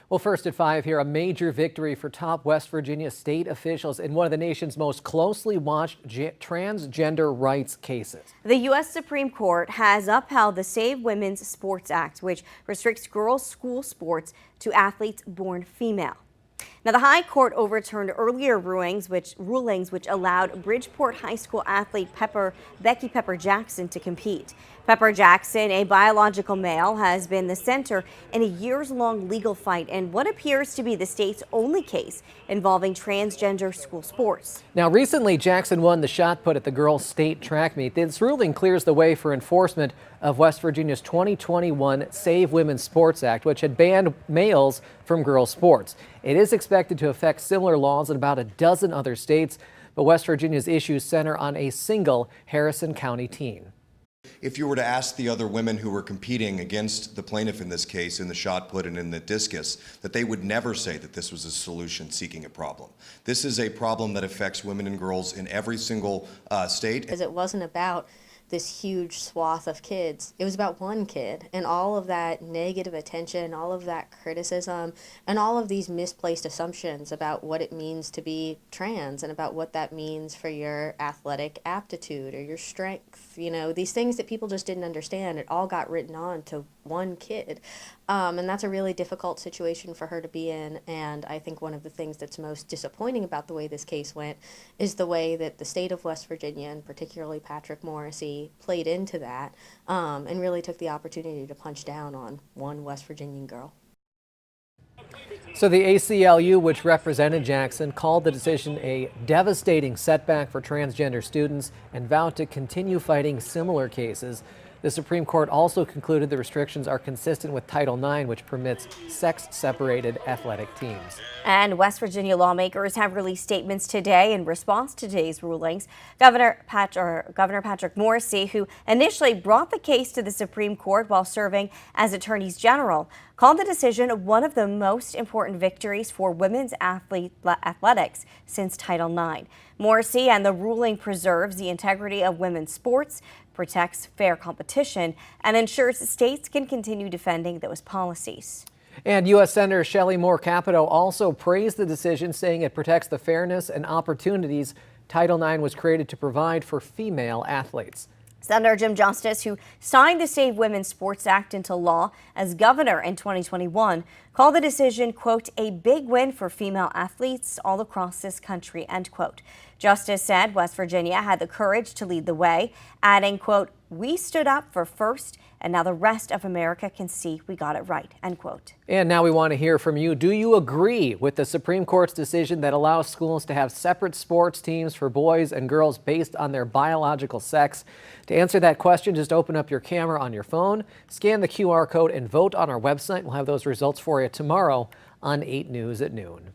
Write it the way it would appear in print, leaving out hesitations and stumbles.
Well, first at 5 here, a major victory for top West Virginia state officials in one of the nation's most closely watched transgender rights cases. The U.S. Supreme Court has upheld the Save Women's Sports Act, which restricts girls' school sports to athletes born female. Now, the High Court overturned earlier rulings which allowed Bridgeport High School athlete Becky Pepper-Jackson to compete. Pepper-Jackson, a biological male, has been the center in a years-long legal fight in what appears to be the state's only case involving transgender school sports. Now, recently, Jackson won the shot put at the girls' state track meet. This ruling clears the way for enforcement of West Virginia's 2021 Save Women's Sports Act, which had banned males from girls' sports. It is expected to affect similar laws in about a dozen other states, but West Virginia's issues center on a single Harrison County teen. If you were to ask the other women who were competing against the plaintiff in this case, in the shot put and in the discus, that they would never say that this was a solution seeking a problem. This is a problem that affects women and girls in every single state. Because it wasn't about this huge swath of kids. It was about one kid, and all of that negative attention, all of that criticism, and all of these misplaced assumptions about what it means to be trans and about what that means for your athletic aptitude or your strength. You know, these things that people just didn't understand, it all got written on to one kid. And that's a really difficult situation for her to be in, and I think one of the things that's most disappointing about the way this case went is the way that the state of West Virginia, and particularly Patrick Morrisey, played into that and really took the opportunity to punch down on one West Virginian girl. So the ACLU, which represented Jackson, called the decision a devastating setback for transgender students and vowed to continue fighting similar cases. The Supreme Court also concluded the restrictions are consistent with Title IX, which permits sex-separated athletic teams. And West Virginia lawmakers have released statements today in response to today's rulings. Governor Patrick Morrisey, who initially brought the case to the Supreme Court while serving as Attorney General, called the decision one of the most important victories for women's athletics since Title IX. Morrisey and the ruling preserves the integrity of women's sports, protects fair competition, and ensures states can continue defending those policies. And U.S. Senator Shelley Moore Capito also praised the decision, saying it protects the fairness and opportunities Title IX was created to provide for female athletes. Senator Jim Justice, who signed the Save Women's Sports Act into law as governor in 2021, called the decision, quote, a big win for female athletes all across this country, end quote. Justice said West Virginia had the courage to lead the way, adding, quote, we stood up for first, and now the rest of America can see we got it right, end quote. And now we want to hear from you. Do you agree with the Supreme Court's decision that allows schools to have separate sports teams for boys and girls based on their biological sex? To answer that question, just open up your camera on your phone, scan the QR code, and vote on our website. We'll have those results for you tomorrow on 8 News at noon.